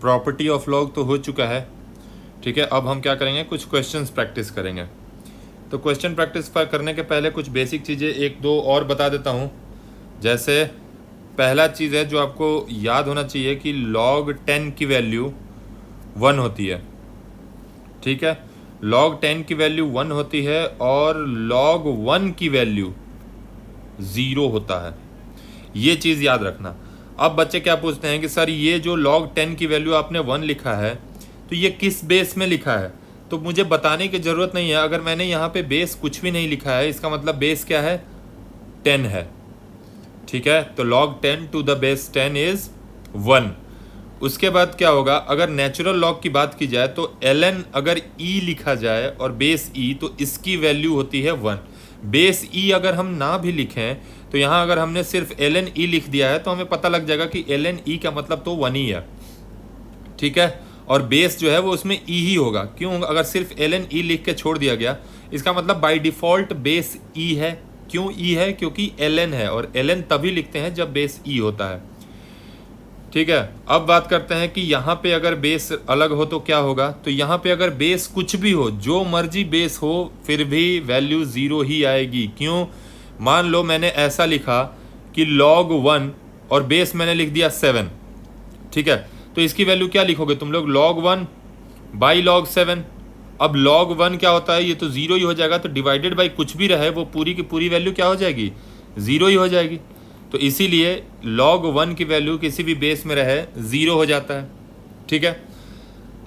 Property of log तो हो चुका है, ठीक है। अब हम क्या करेंगे, कुछ क्वेश्चंस प्रैक्टिस करेंगे। तो क्वेश्चन प्रैक्टिस करने के पहले कुछ बेसिक चीज़ें एक दो और बता देता हूँ। जैसे पहला चीज़ है जो आपको याद होना चाहिए कि log 10 की वैल्यू 1 होती है, ठीक है। log 10 की वैल्यू 1 होती है और log 1 की वैल्यू 0 होता है, ये चीज़ याद रखना। अब बच्चे क्या पूछते हैं कि सर ये जो log 10 की वैल्यू आपने 1 लिखा है तो ये किस बेस में लिखा है। तो मुझे बताने की ज़रूरत नहीं है, अगर मैंने यहाँ पे बेस कुछ भी नहीं लिखा है इसका मतलब बेस क्या है, 10 है, ठीक है। तो log 10 to the base 10 is 1। उसके बाद क्या होगा, अगर नेचुरल लॉग की बात की जाए तो ln अगर e लिखा जाए और बेस e तो इसकी वैल्यू होती है 1। बेस e अगर हम ना भी लिखें तो यहाँ अगर हमने सिर्फ ln e लिख दिया है तो हमें पता लग जाएगा कि ln e का मतलब तो 1 ही है, ठीक है। और बेस जो है वो उसमें e ही होगा, क्यों, अगर सिर्फ ln e लिख के छोड़ दिया गया इसका मतलब बाय डिफ़ॉल्ट बेस e है। क्यों e है, क्योंकि ln है और ln तभी लिखते हैं जब बेस e होता है, ठीक है। अब बात करते हैं कि यहाँ पे अगर बेस अलग हो तो क्या होगा। तो यहाँ पे अगर बेस कुछ भी हो, जो मर्जी बेस हो, फिर भी वैल्यू 0 ही आएगी। क्यों, मान लो मैंने ऐसा लिखा कि log 1 और बेस मैंने लिख दिया 7, ठीक है। तो इसकी वैल्यू क्या लिखोगे तुम लोग, log 1 बाई log 7। अब log 1 क्या होता है, ये तो 0 ही हो जाएगा, तो डिवाइडेड बाई कुछ भी रहे वो पूरी की पूरी वैल्यू क्या हो जाएगी, 0 ही हो जाएगी। तो इसीलिए log 1 की वैल्यू किसी भी बेस में रहे 0 हो जाता है, ठीक है।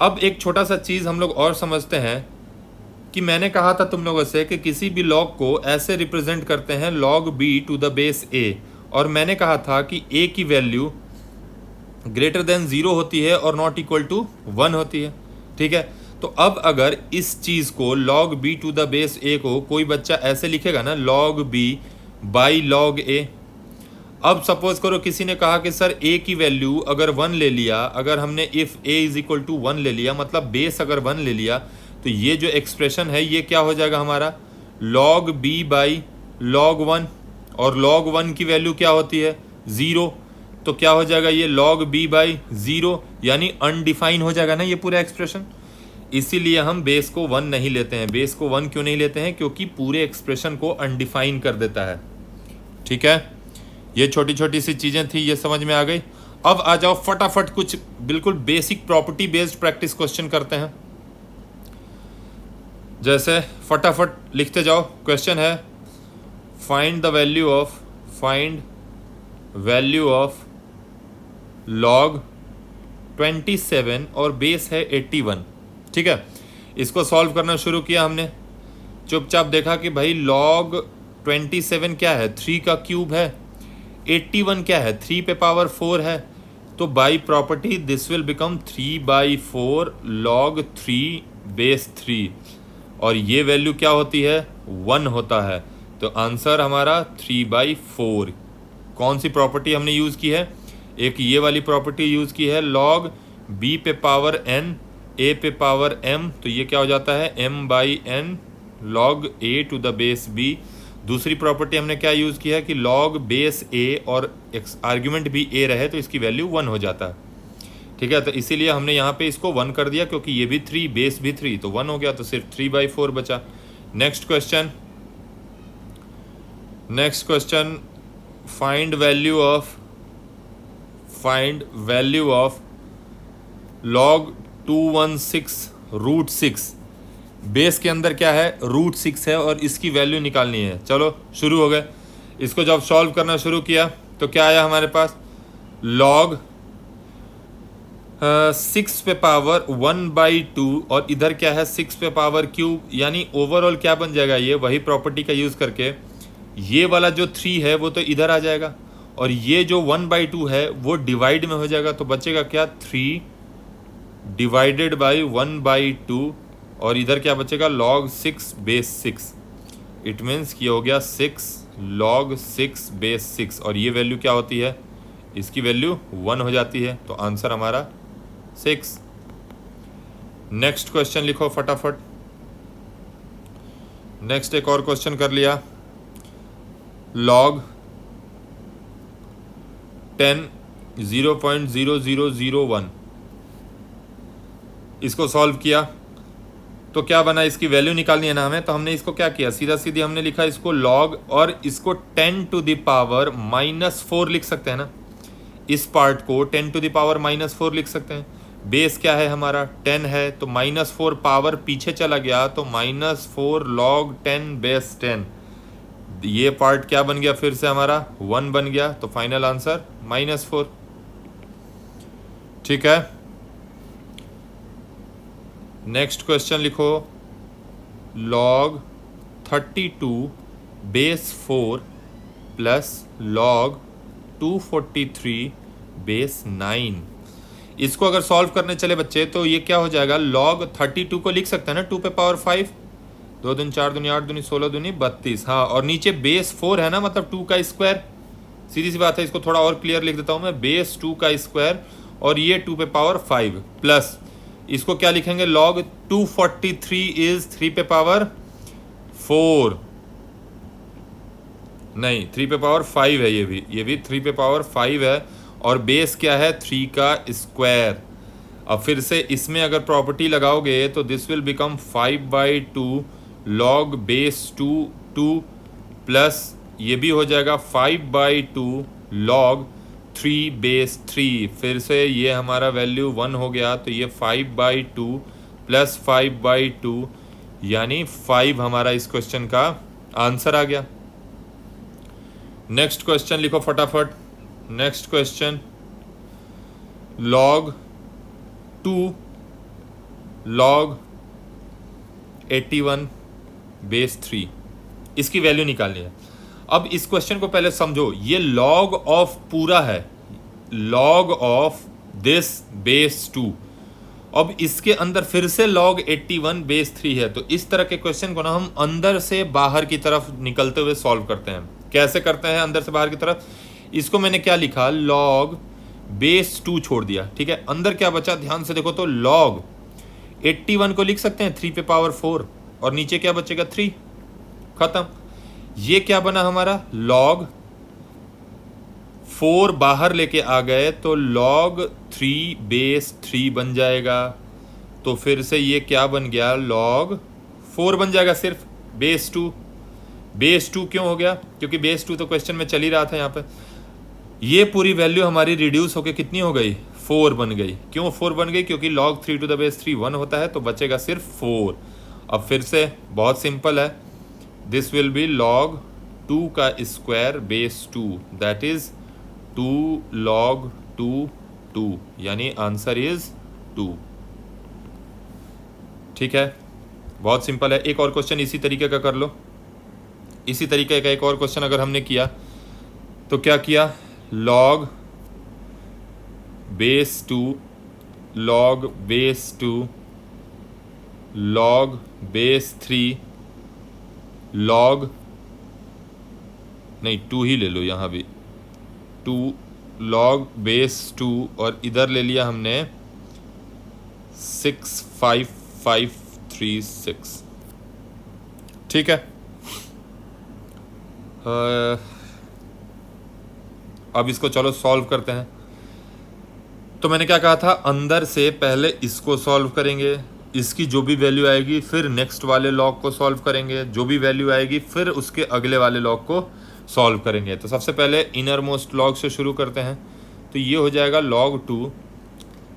अब एक छोटा सा चीज़ हम लोग और समझते हैं कि मैंने कहा था तुम लोगों से कि किसी भी log को ऐसे रिप्रेजेंट करते हैं log b to the base a, और मैंने कहा था कि a की वैल्यू ग्रेटर देन 0 होती है और नॉट इक्वल टू 1 होती है, ठीक है। तो अब अगर इस चीज़ को log b to the base a को कोई बच्चा ऐसे लिखेगा ना, log b by log a। अब सपोज करो किसी ने कहा कि सर a की वैल्यू अगर 1 ले लिया, अगर हमने if a is equal to 1 ले लिया, मतलब बेस अगर 1 ले लिया, तो ये जो एक्सप्रेशन है ये क्या हो जाएगा हमारा, log b बाई log 1, और log 1 की वैल्यू क्या होती है, 0। तो क्या हो जाएगा ये log b बाई 0, यानी अनडिफाइन हो जाएगा ना ये पूरा एक्सप्रेशन। इसीलिए हम बेस को 1 नहीं लेते हैं। बेस को 1 क्यों नहीं लेते हैं, क्योंकि पूरे एक्सप्रेशन को अनडिफाइन कर देता है, ठीक है। ये छोटी छोटी सी चीज़ें थी, ये समझ में आ गई। अब आ जाओ फटाफट कुछ बिल्कुल basic property based practice question करते हैं। जैसे फटाफट लिखते जाओ। क्वेश्चन है find the value of log 27 और बेस है 81, ठीक है। इसको सॉल्व करना शुरू किया हमने, चुपचाप देखा कि भाई log 27 क्या है, 3 का क्यूब है, 81 क्या है, 3 पे पावर 4 है। तो by property this will become 3/4 log 3 base 3, और ये वैल्यू क्या होती है, 1 होता है। तो आंसर हमारा 3/4। कौन सी प्रॉपर्टी हमने यूज़ की है, एक ये वाली प्रॉपर्टी यूज़ की है, log b पे पावर n a पे पावर m, तो ये क्या हो जाता है m/n log a to the base b। दूसरी प्रॉपर्टी हमने क्या यूज़ किया है कि log बेस a और आर्ग्यूमेंट भी a रहे तो इसकी वैल्यू 1 हो जाता है, ठीक है। तो इसीलिए हमने यहाँ पे इसको 1 कर दिया, क्योंकि ये भी 3 बेस भी 3 तो 1 हो गया, तो सिर्फ 3/4 बचा। Next question find value of log 216√6। Base के अंदर क्या है, √6 है और इसकी वैल्यू निकालनी है। चलो शुरू हो गए। इसको जब सॉल्व करना शुरू किया तो क्या आया हमारे पास, log 6 पे पावर 1/2 और इधर क्या है 6 पे पावर क्यूब, यानी ओवरऑल क्या बन जाएगा, ये वही प्रॉपर्टी का यूज़ करके ये वाला जो 3 है वो तो इधर आ जाएगा, और ये जो 1/2 है वो डिवाइड में हो जाएगा, तो बचेगा क्या, 3 डिवाइडेड बाई 1/2, और इधर क्या बचेगा, log 6 बेस 6। इट मीन्स ये हो गया 6 log 6 बेस 6, और ये वैल्यू क्या होती है, इसकी वैल्यू 1 हो जाती है। तो आंसर हमारा 6। नेक्स्ट क्वेश्चन लिखो फटाफट। नेक्स्ट एक और क्वेश्चन कर लिया, log 10 0.0001 इसको सॉल्व किया तो क्या बना, इसकी वैल्यू निकालनी है ना हमें, तो हमने इसको क्या किया, सीधा सीधी हमने लिखा इसको लॉग, और इसको 10 टू द पावर -4 लिख सकते हैं ना, इस पार्ट को 10 टू द पावर -4 लिख सकते हैं। बेस क्या है हमारा 10 है, तो -4 पावर पीछे चला गया तो -4 log 10 बेस 10, ये पार्ट क्या बन गया फिर से हमारा 1 बन गया, तो फाइनल आंसर -4। ठीक है, नेक्स्ट क्वेश्चन लिखो, log 32 base 4 plus log 243 base 9। इसको अगर सॉल्व करने चले बच्चे तो ये क्या हो जाएगा, log 32 को लिख सकते हैं ना 2 पे पावर 5, 2 दूनी 4 दूनी 8 दूनी 16 दूनी 32, हाँ, और नीचे बेस 4 है ना, मतलब 2 का स्क्वायर, सीधी सी बात है। इसको थोड़ा और क्लियर लिख देता हूँ मैं, बेस 2 का स्क्वायर और ये 2 पे पावर 5 प्लस इसको क्या लिखेंगे, log 243 इज 3 पे पावर 4, नहीं 3 पे पावर 5 है, ये भी 3 पे पावर 5 है, और बेस क्या है 3 का स्क्वायर। अब फिर से इसमें अगर प्रॉपर्टी लगाओगे तो this will become 5/2 log base 2 plus ये भी हो जाएगा 5/2 log 3 बेस 3, फिर से ये हमारा वैल्यू 1 हो गया, तो ये 5/2 प्लस 5/2 यानी 5 हमारा इस क्वेश्चन का आंसर आ गया। नेक्स्ट क्वेश्चन लिखो फटाफट, next question, log 2 log 81 base 3, इसकी वैल्यू निकालनी है। अब इस क्वेश्चन को पहले समझो, ये log ऑफ पूरा है, log ऑफ दिस बेस 2, अब इसके अंदर फिर से log 81 बेस 3 है, तो इस तरह के क्वेश्चन को ना हम अंदर से बाहर की तरफ निकलते हुए सॉल्व करते हैं। कैसे करते हैं अंदर से बाहर की तरफ, इसको मैंने क्या लिखा, log बेस 2 छोड़ दिया, ठीक है, अंदर क्या बचा ध्यान से देखो, तो log 81 को लिख सकते हैं 3 पे पावर 4, और नीचे क्या बचेगा 3, खत्म। ये क्या बना हमारा, log 4 बाहर लेके आ गए तो log 3 बेस 3 बन जाएगा, तो फिर से ये क्या बन गया, log 4 बन जाएगा सिर्फ, बेस 2, बेस 2 क्यों हो गया, क्योंकि बेस 2 तो क्वेश्चन में चल ही रहा था यहाँ पे। ये पूरी वैल्यू हमारी रिड्यूस होके कितनी हो गई, 4 बन गई। क्यों 4 बन गई, क्योंकि log 3 टू द बेस 3 1 होता है, तो बचेगा सिर्फ 4। अब फिर से बहुत सिंपल है, दिस विल बी log 2 का square base 2, that is 2 log 2 यानी आंसर इज 2। ठीक है, बहुत सिंपल है। एक और क्वेश्चन इसी तरीके का कर लो, इसी तरीके का एक और क्वेश्चन अगर हमने किया तो क्या किया, log base 2 log base 2 log base 3 log, नहीं 2 ही ले लो, यहाँ भी 2 log बेस 2, और इधर ले लिया हमने 65536। ठीक है, अब इसको चलो सॉल्व करते हैं। तो मैंने क्या कहा था, अंदर से पहले इसको सॉल्व करेंगे, इसकी जो भी वैल्यू आएगी फिर नेक्स्ट वाले लॉग को सॉल्व करेंगे, जो भी वैल्यू आएगी फिर उसके अगले वाले लॉग को सॉल्व करेंगे। तो सबसे पहले इनर मोस्ट लॉग से शुरू करते हैं, तो ये हो जाएगा log 2,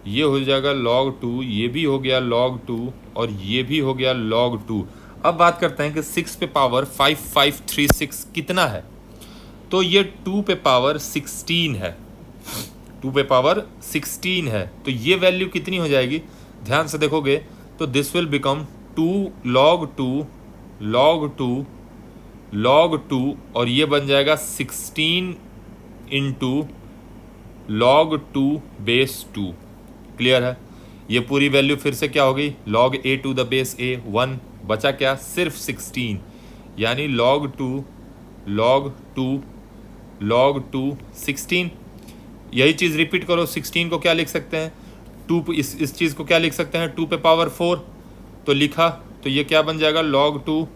ये हो जाएगा log 2, ये भी हो गया log 2, और ये भी हो गया log 2। अब बात करते हैं कि 6 पे पावर 5536 कितना है, तो ये 2 पे पावर 16 है, 2 पे पावर 16 है, तो ये वैल्यू कितनी हो जाएगी, ध्यान से देखोगे तो this will become 2 log 2 log 2 log 2, और ये बन जाएगा 16 इंटू log 2 बेस 2। क्लियर है, ये पूरी वैल्यू फिर से क्या हो गई, log a to the base a 1, बचा क्या सिर्फ 16, यानी log 2 log 2 log 2 16। यही चीज़ रिपीट करो, 16 को क्या लिख सकते हैं, 2 इस चीज़ को क्या लिख सकते हैं, 2 पे पावर 4, तो लिखा, तो ये क्या बन जाएगा log 2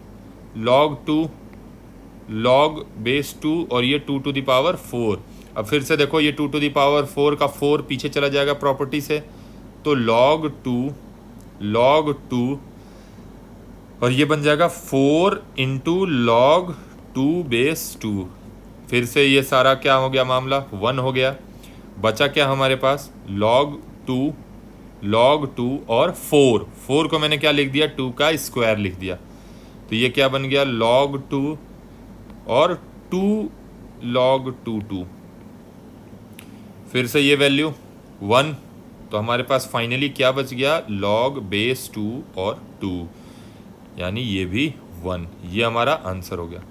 log बेस 2, और ये 2 टू द पावर 4। अब फिर से देखो, ये 2 टू द पावर 4 का 4 पीछे चला जाएगा प्रॉपर्टी से, तो log 2 log 2 और ये बन जाएगा 4 इंटू log 2 बेस 2। फिर से ये सारा क्या हो गया मामला 1 हो गया। बचा क्या हमारे पास log 2 और 4 को मैंने क्या लिख दिया 2 का स्क्वायर लिख दिया। तो ये क्या बन गया log 2 और 2 log 2। फिर से ये वैल्यू 1, तो हमारे पास फाइनली क्या बच गया log बेस 2 और 2, यानी ये भी 1। ये हमारा आंसर हो गया।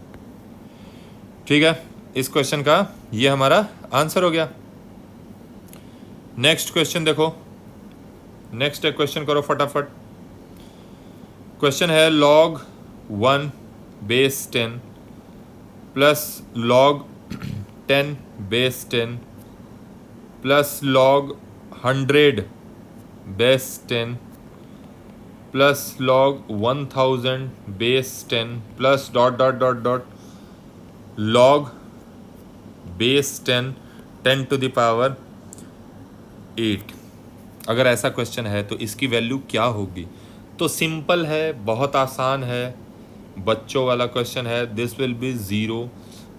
ठीक है, इस क्वेश्चन का ये हमारा आंसर हो गया। नेक्स्ट क्वेश्चन देखो, नेक्स्ट क्वेश्चन करो फटाफट। क्वेश्चन है log 1 base 10 plus log 10 base 10 plus log 100 base 10 plus log 1000 base 10 plus dot dot dot dot log base 10 to the power 8। अगर ऐसा क्वेश्चन है तो इसकी वैल्यू क्या होगी? तो सिंपल है, बहुत आसान है, बच्चों वाला क्वेश्चन है। This will be 0,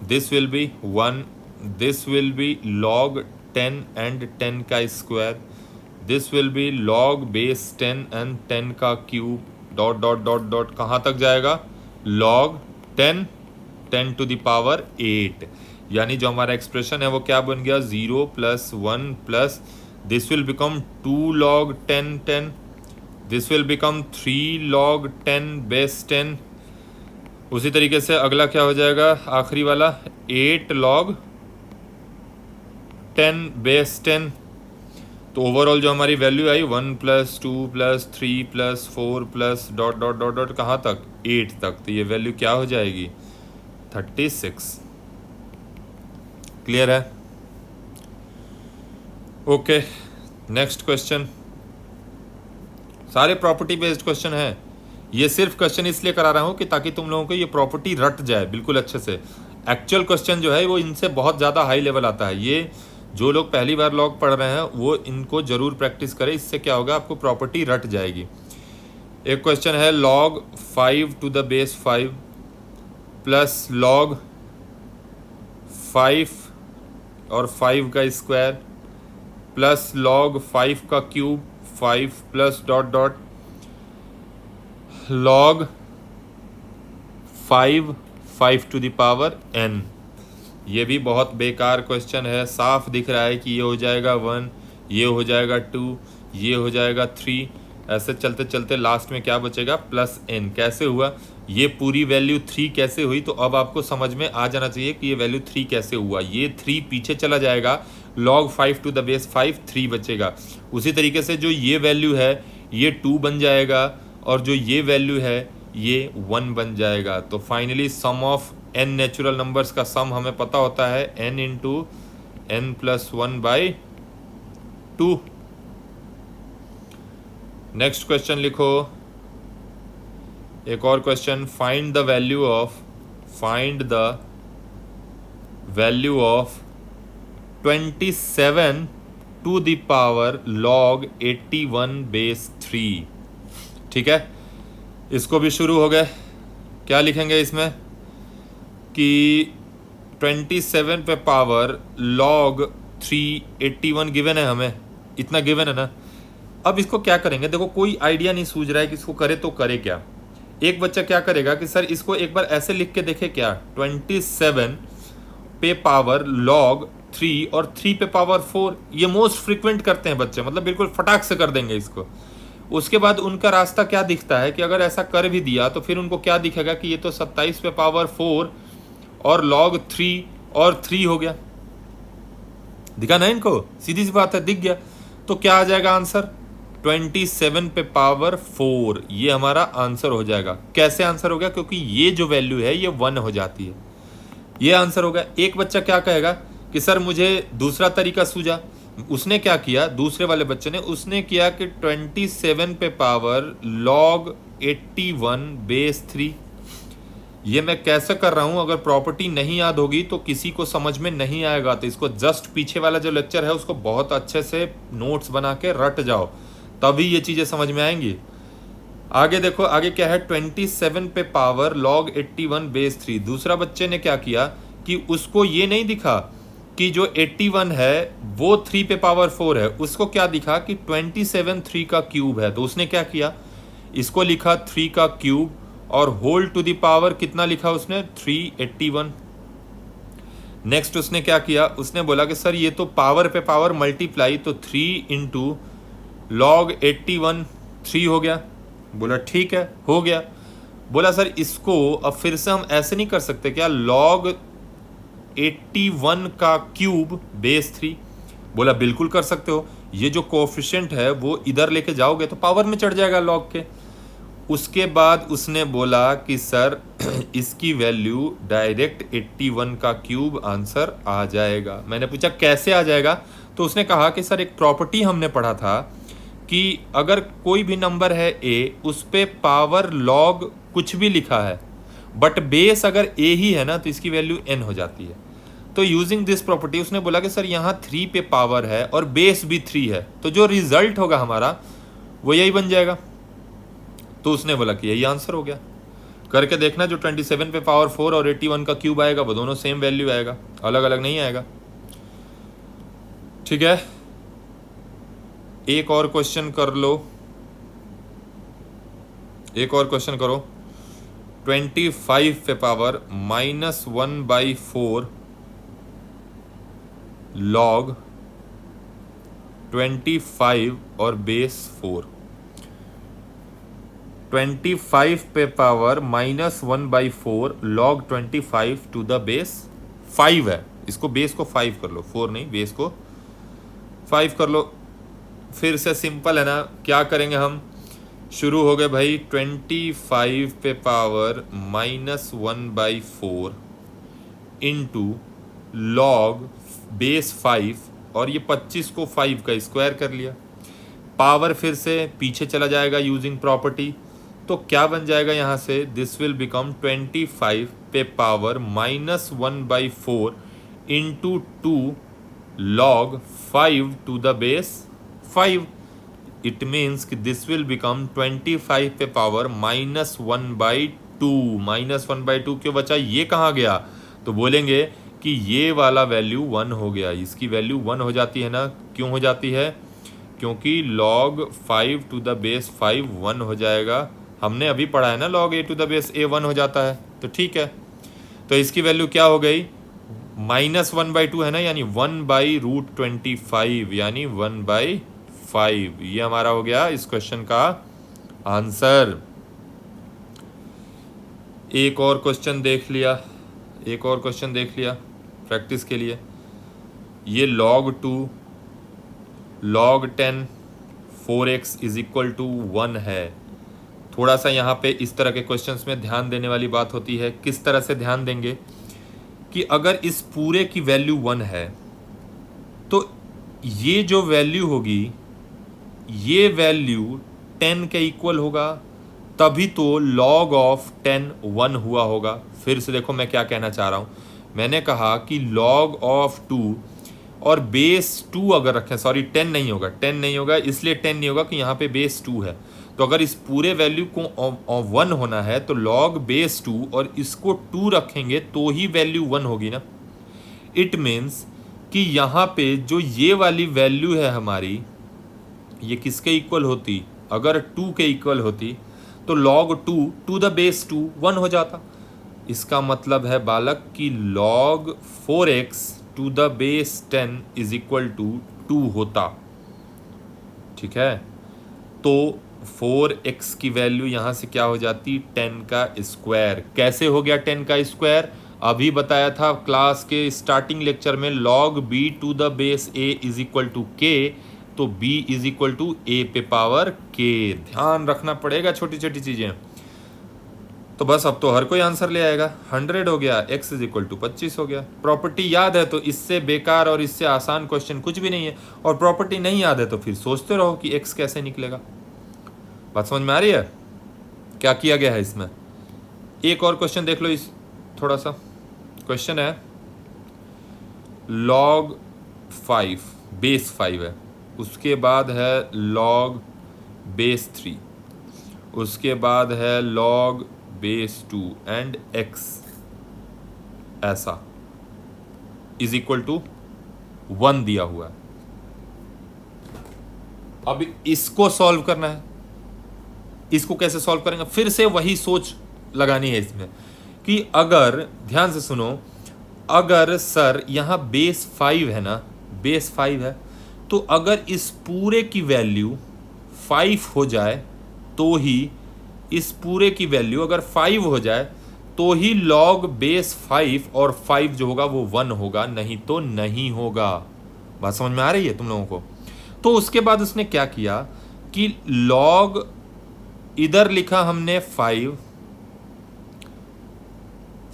this will be 1, this will be log 10 and 10 का square, this will be log base 10 and 10 का cube dot dot dot dot कहाँ तक जाएगा log 10 टू द पावर 8। यानी जो हमारा एक्सप्रेशन है वो क्या बन गया 0 plus 1 plus this will become 2 log 10, this will become 3 log 10 base 10। उसी तरीके से अगला क्या हो जाएगा आखिरी वाला 8 log 10 base 10। तो ओवरऑल जो हमारी वैल्यू आई 1 plus 2 plus 3 plus 4 plus dot dot dot dot कहाँ तक 8 तक। तो ये वैल्यू क्या हो जाएगी 36। क्लियर है? Okay, next question. सारे प्रॉपर्टी बेस्ड क्वेश्चन है। ये सिर्फ क्वेश्चन इसलिए करा रहा हूँ कि ताकि तुम लोगों को ये प्रॉपर्टी रट जाए बिल्कुल अच्छे से। एक्चुअल क्वेश्चन जो है वो इनसे बहुत ज़्यादा हाई लेवल आता है। ये जो लोग पहली बार लॉग पढ़ रहे हैं वो इनको ज़रूर प्रैक्टिस करें, इससे क्या होगा आपको प्रॉपर्टी रट जाएगी। एक क्वेश्चन है log 5 to the base 5 plus log 5 और 5 का स्क्वायर प्लस log 5 का cube 5 plus dot dot log 5 to the power n। ये भी बहुत बेकार क्वेश्चन है। साफ दिख रहा है कि ये हो जाएगा 1, ये हो जाएगा 2, ये हो जाएगा 3, ऐसे चलते चलते लास्ट में क्या बचेगा प्लस n। कैसे हुआ ये पूरी वैल्यू 3 कैसे हुई? तो अब आपको समझ में आ जाना चाहिए कि ये वैल्यू 3 कैसे हुआ। ये 3 पीछे चला जाएगा, log 5 टू द बेस 5 3 बचेगा। उसी तरीके से जो ये वैल्यू है ये 2 बन जाएगा और जो ये वैल्यू है ये 1 बन जाएगा। तो finally sum of n natural numbers का सम हमें पता होता है n into n plus 1/2। Next question लिखो, एक और question. Find the value of 27 to the power log 81 base 3। ठीक है, इसको भी शुरू हो गए। क्या लिखेंगे इसमें कि 27 पे पावर log 381 गिवन है, हमें इतना गिवन है ना। अब इसको क्या करेंगे? देखो कोई आइडिया नहीं सूझ रहा है कि इसको करे तो करे क्या। एक बच्चा क्या करेगा कि सर इसको एक बार ऐसे लिख के देखे क्या 27 पे पावर log 3 और 3 पे पावर 4। ये मोस्ट फ्रिक्वेंट करते हैं बच्चे, मतलब बिल्कुल फटाक से कर देंगे इसको। उसके बाद उनका रास्ता क्या दिखता है कि अगर ऐसा कर भी दिया तो फिर उनको क्या दिखेगा कि ये तो 27 पे पावर 4 और log 3 और 3 हो गया। दिखा ना इनको? सीधी सी बात है, दिख गया। तो क्या आ जाएगा आंसर 27 पे पावर 4। ये हमारा आंसर हो जाएगा। कैसे आंसर हो गया? क्योंकि ये जो वैल्यू है ये 1 हो जाती है। ये आंसर हो गया। एक बच्चा क्या कहेगा कि सर मुझे दूसरा तरीका सूझा। उसने क्या किया, दूसरे वाले बच्चे ने उसने किया कि 27 पे पावर log 81 बेस 3। ये मैं कैसे कर रहा हूं? अगर प्रॉपर्टी नहीं याद होगी तो किसी को समझ में नहीं आएगा। तो इसको जस्ट पीछे वाला जो लेक्चर है उसको बहुत अच्छे से नोट्स बना के रट जाओ, तभी ये चीज़ें समझ में आएंगी। आगे देखो, आगे क्या है, 27 पे पावर log 81 बेस 3। दूसरा बच्चे ने क्या किया कि उसको ये नहीं दिखा कि जो 81 है वो 3 पे पावर 4 है, उसको क्या दिखा कि 27 3 का क्यूब है। तो उसने क्या किया, इसको लिखा 3 का क्यूब और होल टू द पावर कितना लिखा उसने, 381। नेक्स्ट उसने क्या किया, उसने बोला कि सर ये तो पावर पे पावर मल्टीप्लाई, तो 3 इंटू लॉग 81 3 हो गया। बोला ठीक है, हो गया। बोला सर इसको अब फिर से हम ऐसे नहीं कर सकते क्या, लॉग 81 का क्यूब बेस 3। बोला बिल्कुल कर सकते हो, ये जो कोफिशिएंट है वो इधर लेके जाओगे तो पावर में चढ़ जाएगा लॉग के। उसके बाद उसने बोला कि सर इसकी वैल्यू डायरेक्ट 81 का क्यूब आंसर आ जाएगा। मैंने पूछा कैसे आ जाएगा, तो उसने कहा कि सर एक प्रॉपर्टी हमने पढ़ा था कि अगर कोई भी नंबर है ए, उस पे पावर लॉग कुछ भी लिखा है बट बेस अगर ए ही है ना तो इसकी वैल्यू एन हो जाती है। तो यूजिंग दिस प्रॉपर्टी उसने बोला कि सर यहाँ 3 पे पावर है और बेस भी 3 है, तो जो रिजल्ट होगा हमारा वो यही बन जाएगा। तो उसने बोला कि यही आंसर हो गया। करके देखना, जो 27 पे पावर 4 और 81 का क्यूब आएगा वो दोनों सेम वैल्यू आएगा, अलग अलग नहीं आएगा। ठीक है, एक और क्वेश्चन कर लो, एक और क्वेश्चन करो। 25 पे पावर -1/4 लॉग 25 और बेस 4। 25 पे power -1/4 log 25 to the base 5 है। इसको बेस को 5 कर लो, 4 नहीं, बेस को 5 कर लो। फिर से सिंपल है ना, क्या करेंगे हम, शुरू हो गए भाई। 25 पे पावर -1/4 इंटू लॉग बेस 5 और ये 25 को 5 का स्क्वायर कर लिया। पावर फिर से पीछे चला जाएगा यूजिंग प्रॉपर्टी, तो क्या बन जाएगा यहाँ से, दिस विल बिकम 25 पे power -1/4 into 2 log 5 to the base 5। It means कि दिस विल बिकम 25 पे पावर -1/2। -1/2 क्यों बचा, ये कहाँ गया, तो बोलेंगे कि ये वाला वैल्यू 1 हो गया। इसकी वैल्यू 1 हो जाती है ना, क्यों हो जाती है, क्योंकि log 5 to the base 5 1 हो जाएगा। हमने अभी पढ़ा है ना log a to the base a 1 हो जाता है, तो ठीक है। तो इसकी वैल्यू क्या हो गई, -1/2 है ना, यानी 1/√25 यानी 1/5। ये हमारा हो गया इस क्वेश्चन का आंसर। एक और क्वेश्चन देख लिया, एक और क्वेश्चन देख लिया प्रैक्टिस के लिए। ये log 2 log 10 4x is equal to 1 है। थोड़ा सा यहाँ पे इस तरह के क्वेश्चंस में ध्यान देने वाली बात होती है। किस तरह से ध्यान देंगे कि अगर इस पूरे की वैल्यू 1 है तो ये जो वैल्यू होगी ये वैल्यू 10 के इक्वल होगा, तभी तो log ऑफ 10 1 हुआ होगा। फिर से देखो मैं क्या कहना चाह रहा हूँ, मैंने कहा कि log ऑफ 2 और बेस 2 अगर रखें, सॉरी 10 नहीं होगा, 10 नहीं होगा, इसलिए 10 नहीं होगा कि यहाँ पे बेस 2 है। तो अगर इस पूरे वैल्यू को 1 होना है तो log बेस 2 और इसको 2 रखेंगे तो ही वैल्यू 1 होगी ना। इट मीन्स कि यहाँ पे जो ये वाली वैल्यू है हमारी, ये किसके इक्वल होती, अगर 2 के इक्वल होती तो log 2 टू द बेस 2 1 हो जाता। इसका मतलब है बालक कि log 4x to the base 10 is equal to 2 होता। ठीक है, तो 4x की वैल्यू यहाँ से क्या हो जाती, 10 का स्क्वायर। कैसे हो गया 10 का स्क्वायर, अभी बताया था क्लास के स्टार्टिंग लेक्चर में, log b to the base a is equal to k, तो b is equal to a पे पावर k। ध्यान रखना पड़ेगा छोटी छोटी चीजें। तो बस अब तो हर कोई आंसर ले आएगा। 100 हो गया, x इज इक्वल टू 25 हो गया। प्रॉपर्टी याद है तो इससे बेकार और इससे आसान क्वेश्चन कुछ भी नहीं है, और प्रॉपर्टी नहीं याद है तो फिर सोचते रहो कि x कैसे निकलेगा। बात समझ में आ रही है क्या किया गया है इसमें। एक और क्वेश्चन देख लो, इस थोड़ा सा क्वेश्चन है, log 5 बेस 5 है, उसके बाद है log बेस 3, उसके बाद है log बेस 2 एंड x ऐसा इज इक्वल टू 1 दिया हुआ है। अब इसको सॉल्व करना है। इसको कैसे सॉल्व करेंगे? फिर से वही सोच लगानी है इसमें कि अगर, ध्यान से सुनो, अगर सर यहाँ बेस 5 है ना, बेस 5 है, तो अगर इस पूरे की वैल्यू 5 हो जाए तो ही, इस पूरे की वैल्यू अगर 5 हो जाए तो ही log बेस 5 और 5 जो होगा वो 1 होगा, नहीं तो नहीं होगा। बात समझ में आ रही है तुम लोगों को? तो उसके बाद उसने क्या किया कि log, इधर लिखा हमने 5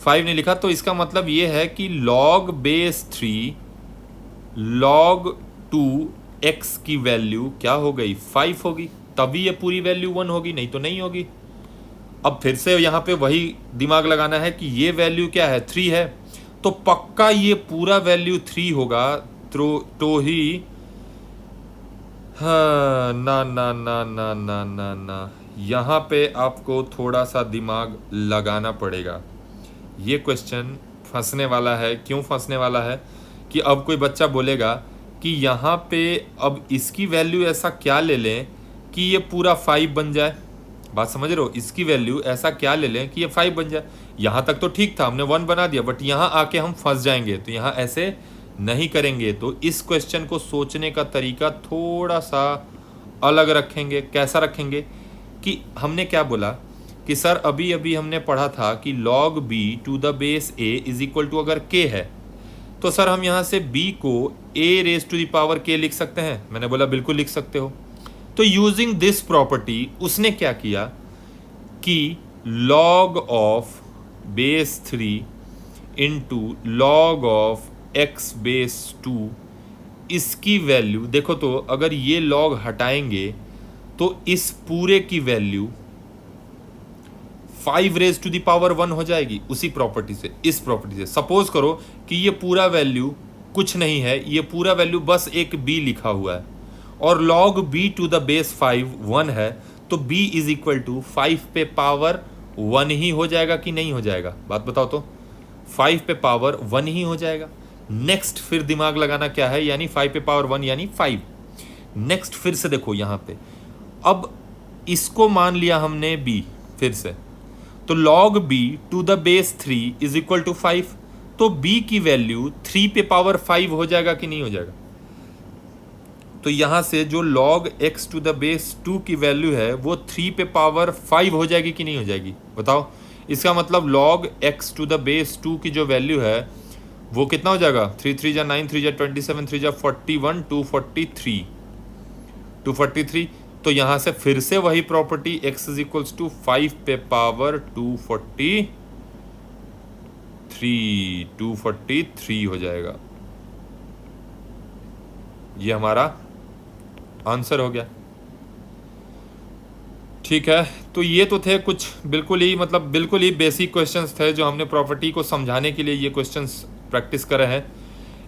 नहीं लिखा, तो इसका मतलब ये है कि log बेस 3 log 2x की वैल्यू क्या हो गई? 5 होगी, तभी ये पूरी वैल्यू 1 होगी, नहीं तो नहीं होगी। अब फिर से यहाँ पे वही दिमाग लगाना है कि ये वैल्यू क्या है? 3 है, तो पक्का ये पूरा वैल्यू 3 होगा, तो ही, हाँ, ना ना ना ना ना ना ना, यहाँ पे आपको थोड़ा सा दिमाग लगाना पड़ेगा। ये क्वेश्चन फंसने वाला है। क्यों फंसने वाला है? कि अब कोई बच्चा बोलेगा कि यहाँ पे अब इसकी वैल्यू ऐसा क्या ले लें कि ये पूरा 5 बन जाए। बात समझ रहे हो? इसकी वैल्यू ऐसा क्या ले लें कि ये 5 बन जाए। यहाँ तक तो ठीक था, हमने 1 बना दिया, बट यहाँ आके हम फंस जाएंगे, तो यहाँ ऐसे नहीं करेंगे। तो इस क्वेश्चन को सोचने का तरीका थोड़ा सा अलग रखेंगे। कैसा रखेंगे? कि हमने क्या बोला कि सर अभी अभी हमने पढ़ा था कि log b to the base a is equal to, अगर k है तो सर हम यहाँ से b को a raise to the power k लिख सकते हैं। मैंने बोला बिल्कुल लिख सकते हो। तो यूजिंग दिस प्रॉपर्टी उसने क्या किया कि log of base 3 into log of x base 2, इसकी वैल्यू देखो, तो अगर ये log हटाएंगे तो इस पूरे की value 5 raise to the power 1 हो जाएगी। उसी प्रॉपर्टी से, इस प्रॉपर्टी से सपोज करो कि ये पूरा वैल्यू कुछ नहीं है, ये पूरा वैल्यू बस एक b लिखा हुआ है, और log b to the base 5 1 है, तो b इज इक्वल टू 5 पे पावर 1 ही हो जाएगा कि नहीं हो जाएगा? बात बताओ तो। 5 पे पावर 1 ही हो जाएगा। नेक्स्ट फिर दिमाग लगाना क्या है, यानी 5 पे पावर 1 यानी 5। नेक्स्ट फिर से देखो यहाँ पे, अब इसको मान लिया हमने b, फिर से, तो log b to the base 3 is equal to 5, तो b की वैल्यू 3 पे पावर 5 हो जाएगा कि नहीं हो जाएगा? तो यहां से जो log x to the base 2 की वैल्यू है वो 3 पे पावर 5 हो जाएगी कि नहीं हो जाएगी? बताओ। इसका मतलब log x to the base 2 की जो वैल्यू है वो कितना हो जाएगा? 3 3 जा 9, 3 जा 27, 3 जा 41, 243। तो यहां से फिर से वही property x is equals to 5 पे पावर 243 हो जाएगा। ये हमारा आंसर हो गया। ठीक है, तो ये तो थे कुछ बिल्कुल ही बेसिक क्वेश्चंस थे जो हमने प्रॉपर्टी को समझाने के लिए ये क्वेश्चंस प्रैक्टिस करे हैं।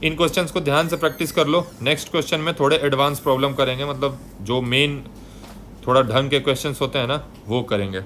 इन क्वेश्चंस को ध्यान से प्रैक्टिस कर लो। नेक्स्ट क्वेश्चन में थोड़े एडवांस प्रॉब्लम करेंगे, मतलब जो मेन थोड़ा ढंग के क्वेश्चंस होते हैं ना वो करेंगे।